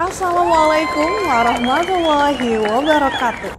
Assalamualaikum warahmatullahi wabarakatuh.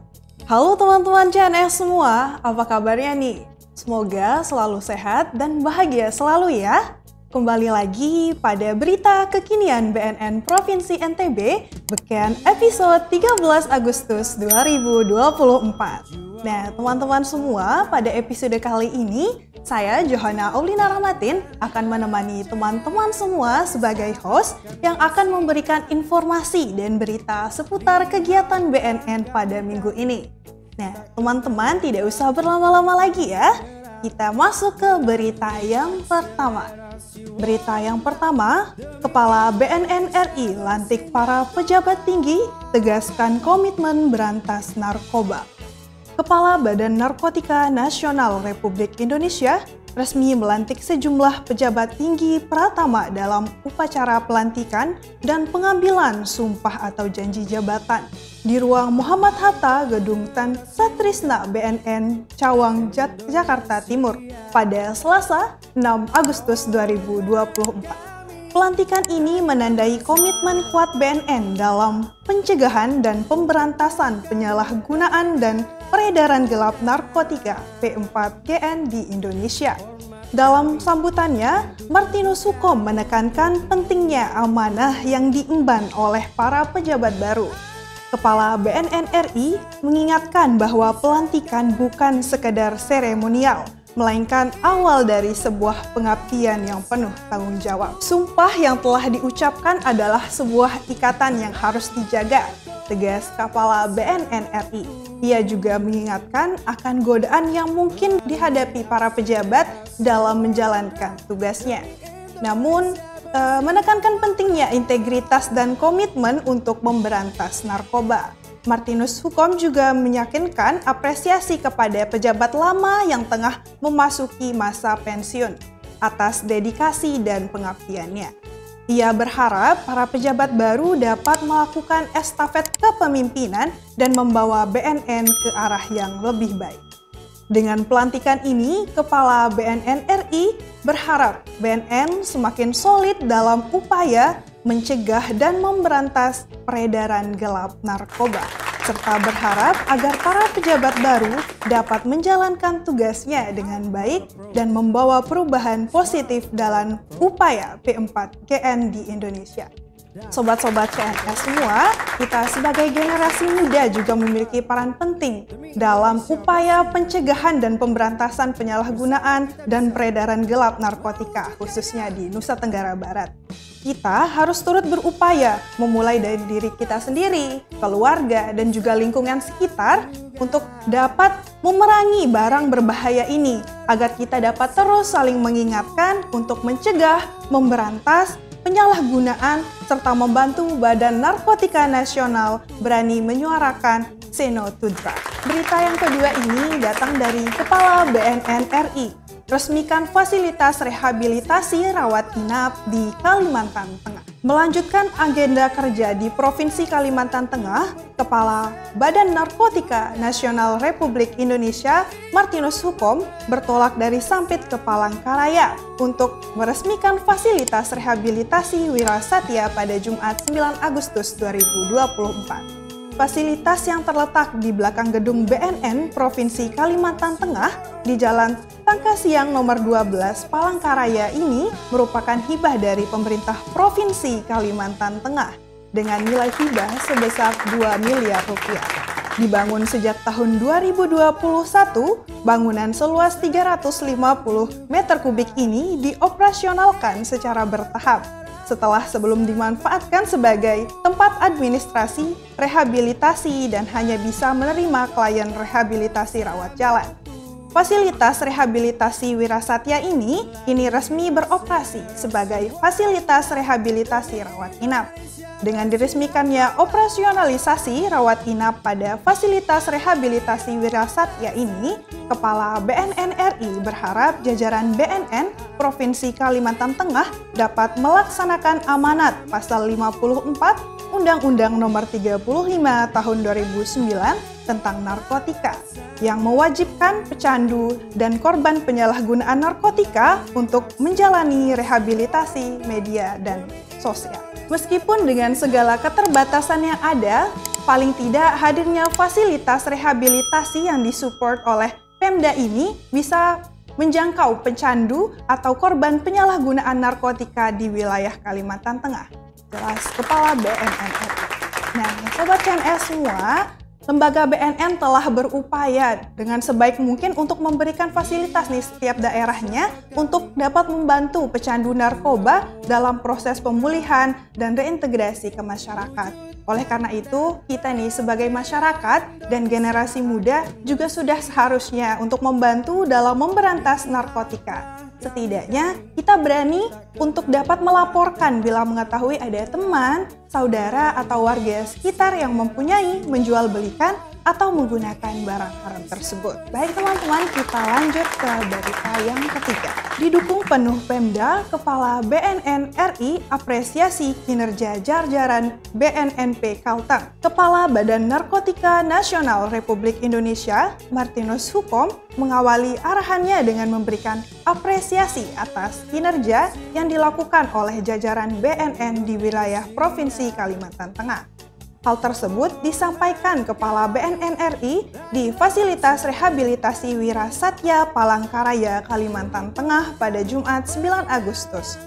Halo teman-teman CNS semua, apa kabarnya nih? Semoga selalu sehat dan bahagia selalu ya. Kembali lagi pada berita kekinian BNN Provinsi NTB, Beken episode 13 Agustus 2024. Nah, teman-teman semua, pada episode kali ini, saya Johana Aulina Rahmatin akan menemani teman-teman semua sebagai host yang akan memberikan informasi dan berita seputar kegiatan BNN pada minggu ini. Nah, teman-teman tidak usah berlama-lama lagi ya. Kita masuk ke berita yang pertama. Berita yang pertama, Kepala BNN RI lantik para pejabat tinggi, tegaskan komitmen berantas narkoba. Kepala Badan Narkotika Nasional Republik Indonesia resmi melantik sejumlah pejabat tinggi Pratama dalam upacara pelantikan dan pengambilan sumpah atau janji jabatan di ruang Muhammad Hatta, Gedung Tan Satrisna BNN Cawang, Jakarta Timur pada Selasa 6 Agustus 2024. Pelantikan ini menandai komitmen kuat BNN dalam pencegahan dan pemberantasan penyalahgunaan dan peredaran gelap narkotika P4GN di Indonesia. Dalam sambutannya, Martinus Hukom menekankan pentingnya amanah yang diemban oleh para pejabat baru. Kepala BNN RI mengingatkan bahwa pelantikan bukan sekedar seremonial, melainkan awal dari sebuah pengabdian yang penuh tanggung jawab. Sumpah yang telah diucapkan adalah sebuah ikatan yang harus dijaga, tegas Kepala BNN RI. Ia juga mengingatkan akan godaan yang mungkin dihadapi para pejabat dalam menjalankan tugasnya. Namun, menekankan pentingnya integritas dan komitmen untuk memberantas narkoba. Martinus Hukom juga meyakinkan apresiasi kepada pejabat lama yang tengah memasuki masa pensiun atas dedikasi dan pengabdiannya. Ia berharap para pejabat baru dapat melakukan estafet kepemimpinan dan membawa BNN ke arah yang lebih baik. Dengan pelantikan ini, Kepala BNN RI berharap BNN semakin solid dalam upaya mencegah dan memberantas peredaran gelap narkoba, serta berharap agar para pejabat baru dapat menjalankan tugasnya dengan baik dan membawa perubahan positif dalam upaya P4GN di Indonesia. Sobat-sobat CNS semua, kita sebagai generasi muda juga memiliki peran penting dalam upaya pencegahan dan pemberantasan penyalahgunaan dan peredaran gelap narkotika, khususnya di Nusa Tenggara Barat. Kita harus turut berupaya memulai dari diri kita sendiri, keluarga, dan juga lingkungan sekitar untuk dapat memerangi barang berbahaya ini agar kita dapat terus saling mengingatkan untuk mencegah, memberantas penyalahgunaan, serta membantu Badan Narkotika Nasional berani menyuarakan Say No to Drugs. Berita yang kedua ini datang dari Kepala BNN RI. Resmikan fasilitas rehabilitasi rawat inap di Kalimantan Tengah. Melanjutkan agenda kerja di Provinsi Kalimantan Tengah, Kepala Badan Narkotika Nasional Republik Indonesia Martinus Hukom bertolak dari Sampit ke Palangkaraya untuk meresmikan fasilitas rehabilitasi Wirasatya pada Jumat 9 Agustus 2024. Fasilitas yang terletak di belakang gedung BNN Provinsi Kalimantan Tengah di Jalan Tangkasiang nomor 12 Palangkaraya ini merupakan hibah dari pemerintah Provinsi Kalimantan Tengah dengan nilai hibah sebesar 2 miliar rupiah. Dibangun sejak tahun 2021, bangunan seluas 350 meter kubik ini dioperasionalkan secara bertahap setelah sebelum dimanfaatkan sebagai tempat administrasi, rehabilitasi, dan hanya bisa menerima klien rehabilitasi rawat jalan. Fasilitas rehabilitasi Wirasatya ini kini resmi beroperasi sebagai fasilitas rehabilitasi rawat inap. Dengan diresmikannya operasionalisasi rawat inap pada fasilitas rehabilitasi Wirasatya ini, Kepala BNN RI berharap jajaran BNN Provinsi Kalimantan Tengah dapat melaksanakan amanat Pasal 54 Undang-Undang Nomor 35 Tahun 2009 tentang narkotika yang mewajibkan pecandu dan korban penyalahgunaan narkotika untuk menjalani rehabilitasi media dan sosial. Meskipun dengan segala keterbatasan yang ada, paling tidak hadirnya fasilitas rehabilitasi yang disupport oleh Pemda ini bisa menjangkau pecandu atau korban penyalahgunaan narkotika di wilayah Kalimantan Tengah. Jelas Kepala BNN RI. Nah, Sobat CNS semua, lembaga BNN telah berupaya dengan sebaik mungkin untuk memberikan fasilitas nih setiap daerahnya untuk dapat membantu pecandu narkoba dalam proses pemulihan dan reintegrasi ke masyarakat. Oleh karena itu, kita nih sebagai masyarakat dan generasi muda juga sudah seharusnya untuk membantu dalam memberantas narkotika. Setidaknya kita berani untuk dapat melaporkan bila mengetahui ada teman, saudara, atau warga sekitar yang mempunyai, menjual belikan, atau menggunakan barang haram tersebut. Baik teman-teman, kita lanjut ke berita yang ketiga. Didukung penuh Pemda, Kepala BNN RI apresiasi kinerja jajaran BNNP Kalteng. Kepala Badan Narkotika Nasional Republik Indonesia, Martinus Hukom, mengawali arahannya dengan memberikan apresiasi atas kinerja yang dilakukan oleh jajaran BNN di wilayah Provinsi Kalimantan Tengah. Hal tersebut disampaikan Kepala BNN RI di Fasilitas Rehabilitasi Wira Satya Palangkaraya, Kalimantan Tengah pada Jumat 9 Agustus.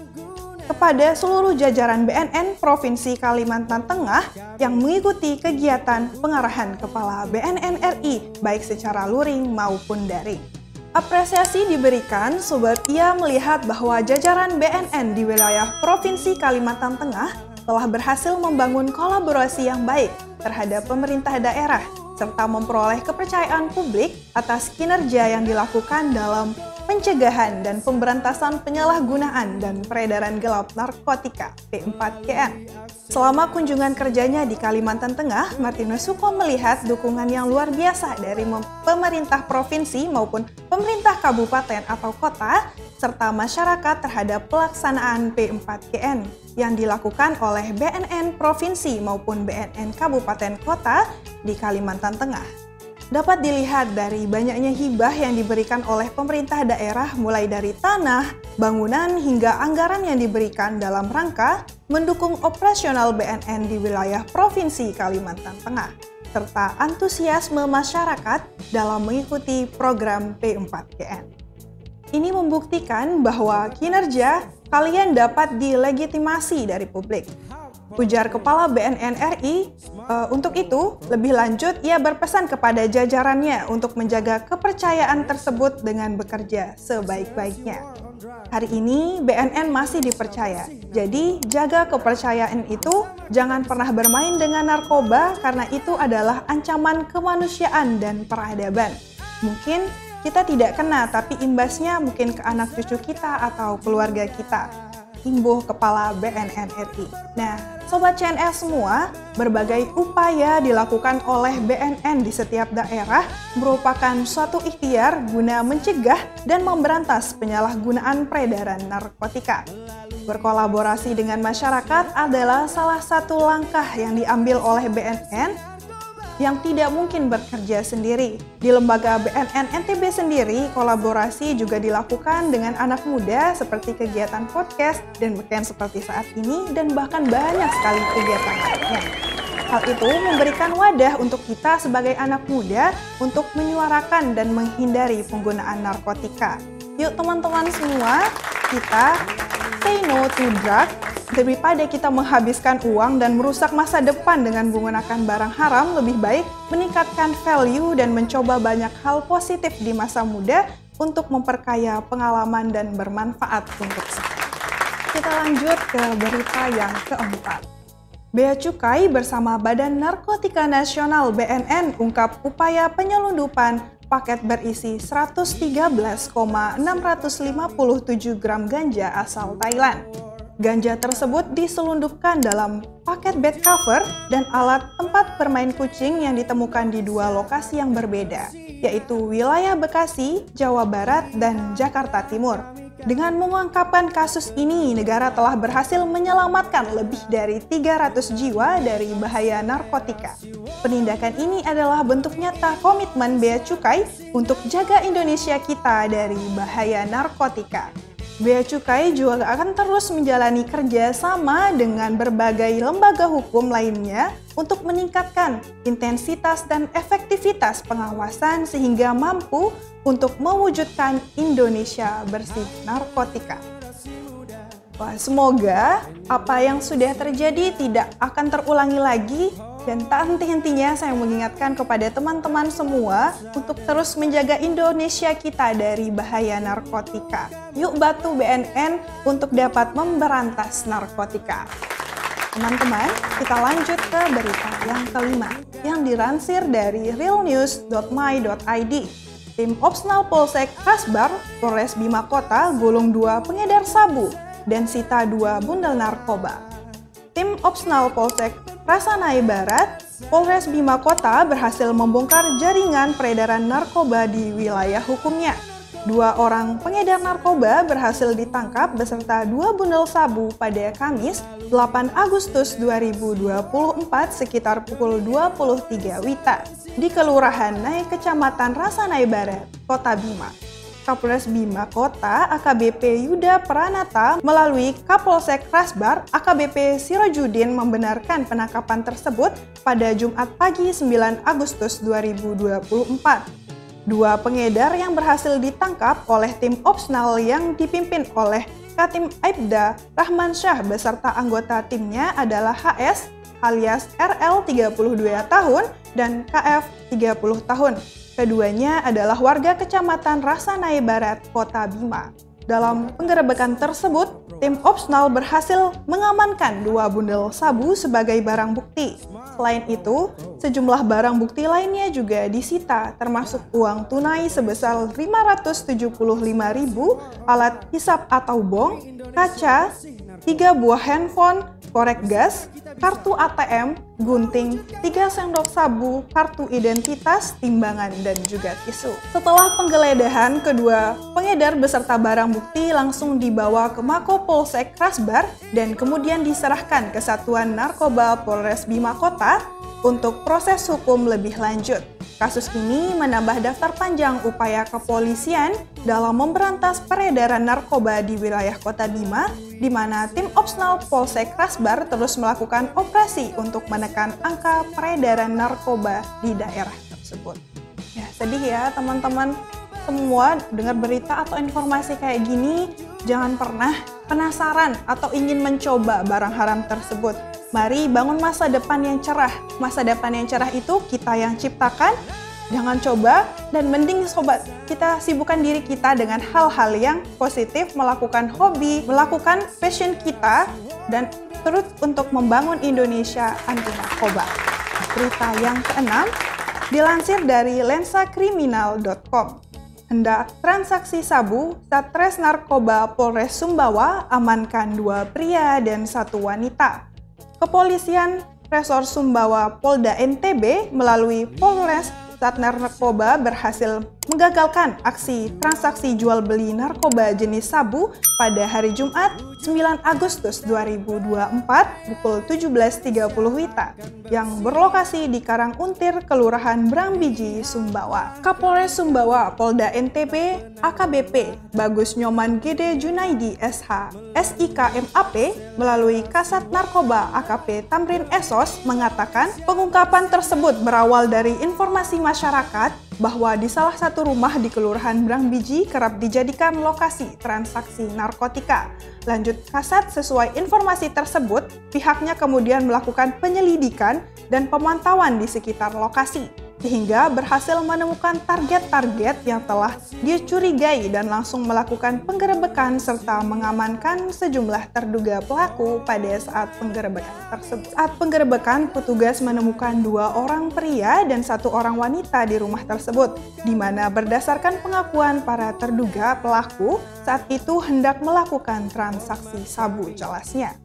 Kepada seluruh jajaran BNN Provinsi Kalimantan Tengah yang mengikuti kegiatan pengarahan Kepala BNN RI baik secara luring maupun daring. Apresiasi diberikan sebab ia melihat bahwa jajaran BNN di wilayah Provinsi Kalimantan Tengah telah berhasil membangun kolaborasi yang baik terhadap pemerintah daerah, serta memperoleh kepercayaan publik atas kinerja yang dilakukan dalam pencegahan dan pemberantasan penyalahgunaan dan peredaran gelap narkotika P4GN. Selama kunjungan kerjanya di Kalimantan Tengah, Martinus Hukom melihat dukungan yang luar biasa dari pemerintah provinsi maupun pemerintah kabupaten atau kota, serta masyarakat terhadap pelaksanaan P4GN yang dilakukan oleh BNN Provinsi maupun BNN Kabupaten Kota di Kalimantan Tengah. Dapat dilihat dari banyaknya hibah yang diberikan oleh pemerintah daerah mulai dari tanah, bangunan, hingga anggaran yang diberikan dalam rangka mendukung operasional BNN di wilayah Provinsi Kalimantan Tengah, serta antusiasme masyarakat dalam mengikuti program P4GN. Ini membuktikan bahwa kinerja kalian dapat dilegitimasi dari publik. Ujar Kepala BNN RI, untuk itu, lebih lanjut ia berpesan kepada jajarannya untuk menjaga kepercayaan tersebut dengan bekerja sebaik-baiknya. Hari ini BNN masih dipercaya, jadi jaga kepercayaan itu, jangan pernah bermain dengan narkoba karena itu adalah ancaman kemanusiaan dan peradaban. Mungkin kita tidak kena, tapi imbasnya mungkin ke anak cucu kita atau keluarga kita. Imbuh Kepala BNN RI. Nah, Sobat CNS semua, berbagai upaya dilakukan oleh BNN di setiap daerah merupakan suatu ikhtiar guna mencegah dan memberantas penyalahgunaan peredaran narkotika. Berkolaborasi dengan masyarakat adalah salah satu langkah yang diambil oleh BNN yang tidak mungkin bekerja sendiri. Di lembaga BNN NTB sendiri, kolaborasi juga dilakukan dengan anak muda seperti kegiatan podcast dan weekend seperti saat ini, dan bahkan banyak sekali kegiatan lainnya. Hal itu memberikan wadah untuk kita sebagai anak muda untuk menyuarakan dan menghindari penggunaan narkotika. Yuk teman-teman semua, kita say no to drug. Daripada kita menghabiskan uang dan merusak masa depan dengan menggunakan barang haram, lebih baik meningkatkan value dan mencoba banyak hal positif di masa muda untuk memperkaya pengalaman dan bermanfaat untuk kita. Kita lanjut ke berita yang keempat. Bea Cukai bersama Badan Narkotika Nasional BNN ungkap upaya penyelundupan paket berisi 113,657 gram ganja asal Thailand. Ganja tersebut diselundupkan dalam paket bed cover dan alat tempat bermain kucing yang ditemukan di dua lokasi yang berbeda, yaitu wilayah Bekasi, Jawa Barat, dan Jakarta Timur. Dengan mengungkapkan kasus ini, negara telah berhasil menyelamatkan lebih dari 300 jiwa dari bahaya narkotika. Penindakan ini adalah bentuk nyata komitmen Bea Cukai untuk jaga Indonesia kita dari bahaya narkotika. Bea Cukai juga akan terus menjalani kerjasama dengan berbagai lembaga hukum lainnya untuk meningkatkan intensitas dan efektivitas pengawasan sehingga mampu untuk mewujudkan Indonesia bersih narkotika. Wah, semoga apa yang sudah terjadi tidak akan terulangi lagi, dan tak henti-hentinya saya mengingatkan kepada teman-teman semua untuk terus menjaga Indonesia kita dari bahaya narkotika. Yuk bantu BNN untuk dapat memberantas narkotika. Teman-teman, kita lanjut ke berita yang kelima yang dilansir dari realnews.my.id. Tim Opsnal Polsek Kasbar, Polres Bima Kota, golong 2 pengedar sabu dan sita 2 bundel narkoba. Tim Opsnal Polsek Rasanai Barat, Polres Bima Kota berhasil membongkar jaringan peredaran narkoba di wilayah hukumnya. 2 orang pengedar narkoba berhasil ditangkap beserta 2 bundel sabu pada Kamis 8 Agustus 2024 sekitar pukul 23 WITA di Kelurahan Nai, Kecamatan Rasanai Barat, Kota Bima. Kapolres Bima Kota AKBP Yuda Pranata melalui Kapolsek Kasbar AKBP Sirojudin membenarkan penangkapan tersebut pada Jumat pagi 9 Agustus 2024. 2 pengedar yang berhasil ditangkap oleh tim Opsnal yang dipimpin oleh Katim Aibda Rahman Syah beserta anggota timnya adalah HS alias RL 32 tahun dan KF 30 tahun. Keduanya adalah warga Kecamatan Rasanai Barat, Kota Bima. Dalam penggerebekan tersebut, tim Opsnal berhasil mengamankan 2 bundel sabu sebagai barang bukti. Selain itu, sejumlah barang bukti lainnya juga disita, termasuk uang tunai sebesar 575.000, alat hisap atau bong, kaca, 3 buah handphone, korek gas, kartu ATM, gunting, 3 sendok sabu, kartu identitas, timbangan, dan juga tisu. Setelah penggeledahan, kedua pengedar beserta barang bukti langsung dibawa ke Mako Polsek Kasbar dan kemudian diserahkan ke Satuan Narkoba Polres Bima Kota untuk proses hukum lebih lanjut. Kasus ini menambah daftar panjang upaya kepolisian dalam memberantas peredaran narkoba di wilayah Kota Bima, di mana tim Opsnal Polsek Kasbar terus melakukan operasi untuk menekan angka peredaran narkoba di daerah tersebut. Ya, sedih ya teman-teman semua dengar berita atau informasi kayak gini, jangan pernah penasaran atau ingin mencoba barang haram tersebut. Mari bangun masa depan yang cerah. Masa depan yang cerah itu kita yang ciptakan. Jangan coba, dan mending sobat kita sibukkan diri kita dengan hal-hal yang positif, melakukan hobi, melakukan passion kita, dan terus untuk membangun Indonesia anti narkoba. Berita yang keenam dilansir dari lensakriminal.com. Hendak transaksi sabu, Satres Narkoba Polres Sumbawa amankan 2 pria dan 1 wanita. Kepolisian Resor Sumbawa Polda NTB melalui Polres Satnar Narkoba berhasil menggagalkan aksi transaksi jual beli narkoba jenis sabu pada hari Jumat 9 Agustus 2024 pukul 17.30 WITA yang berlokasi di Karanguntir, Kelurahan Brangbiji, Sumbawa. Kapolres Sumbawa Polda NTB AKBP Bagus Nyoman Gede Junaidi SH SIK MAP melalui Kasat Narkoba AKP Tamrin Esos mengatakan pengungkapan tersebut berawal dari informasi masyarakat bahwa di salah satu rumah di Kelurahan Brangbiji kerap dijadikan lokasi transaksi narkotika. Lanjut Kasat, sesuai informasi tersebut, pihaknya kemudian melakukan penyelidikan dan pemantauan di sekitar lokasi, sehingga berhasil menemukan target-target yang telah dicurigai dan langsung melakukan penggerebekan serta mengamankan sejumlah terduga pelaku pada saat penggerebekan tersebut. Saat penggerebekan, petugas menemukan 2 orang pria dan 1 orang wanita di rumah tersebut, di mana berdasarkan pengakuan para terduga pelaku saat itu hendak melakukan transaksi sabu, jelasnya.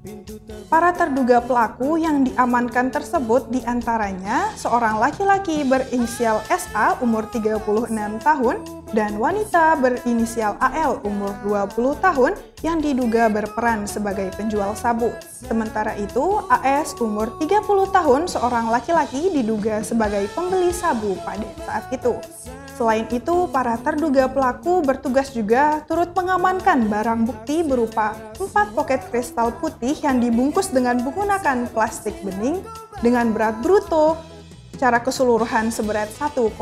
Para terduga pelaku yang diamankan tersebut diantaranya seorang laki-laki berinisial SA umur 36 tahun dan wanita berinisial AL umur 20 tahun yang diduga berperan sebagai penjual sabu. Sementara itu, AS umur 30 tahun seorang laki-laki diduga sebagai pembeli sabu pada saat itu. Selain itu, para terduga pelaku bertugas juga turut mengamankan barang bukti berupa 4 poket kristal putih yang dibungkus dengan menggunakan plastik bening dengan berat bruto secara keseluruhan seberat 1,65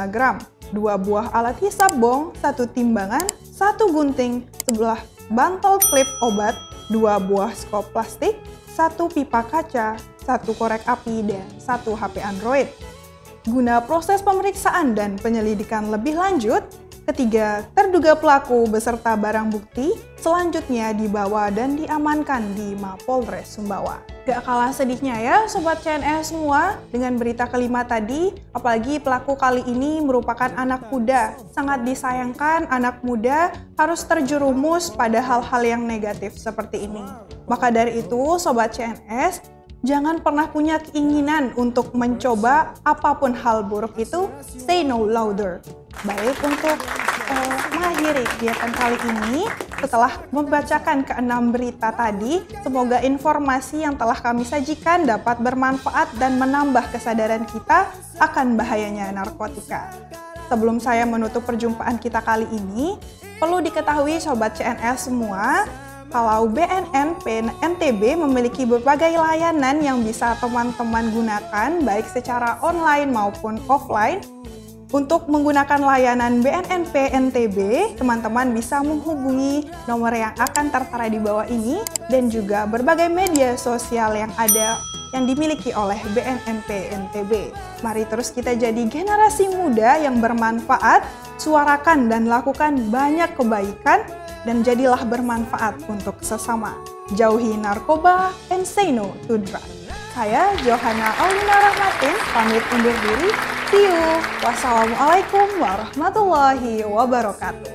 gram, 2 buah alat hisap bong, 1 timbangan, 1 gunting, sebelah bantal klip obat, 2 buah skop plastik, 1 pipa kaca, 1 korek api, dan 1 HP Android. Guna proses pemeriksaan dan penyelidikan lebih lanjut, ketiga terduga pelaku beserta barang bukti selanjutnya dibawa dan diamankan di Mapolres Sumbawa. Gak kalah sedihnya ya Sobat CNS semua dengan berita kelima tadi, apalagi pelaku kali ini merupakan anak muda. Sangat disayangkan anak muda harus terjerumus pada hal-hal yang negatif seperti ini. Maka dari itu Sobat CNS, jangan pernah punya keinginan untuk mencoba apapun hal buruk itu, say no louder. Baik, untuk mengakhiri kegiatan kali ini, setelah membacakan ke-6 berita tadi, semoga informasi yang telah kami sajikan dapat bermanfaat dan menambah kesadaran kita akan bahayanya narkotika. Sebelum saya menutup perjumpaan kita kali ini, perlu diketahui Sobat CNS semua, kalau BNNP NTB memiliki berbagai layanan yang bisa teman-teman gunakan baik secara online maupun offline. Untuk menggunakan layanan BNNP NTB, teman-teman bisa menghubungi nomor yang akan tertera di bawah ini dan juga berbagai media sosial yang ada yang dimiliki oleh BNNP NTB. Mari terus kita jadi generasi muda yang bermanfaat, suarakan dan lakukan banyak kebaikan, dan jadilah bermanfaat untuk sesama. Jauhi narkoba and say no to drugs. Saya Johanna Aulina Rahmatin, pamit undur diri. See you. Wassalamualaikum warahmatullahi wabarakatuh.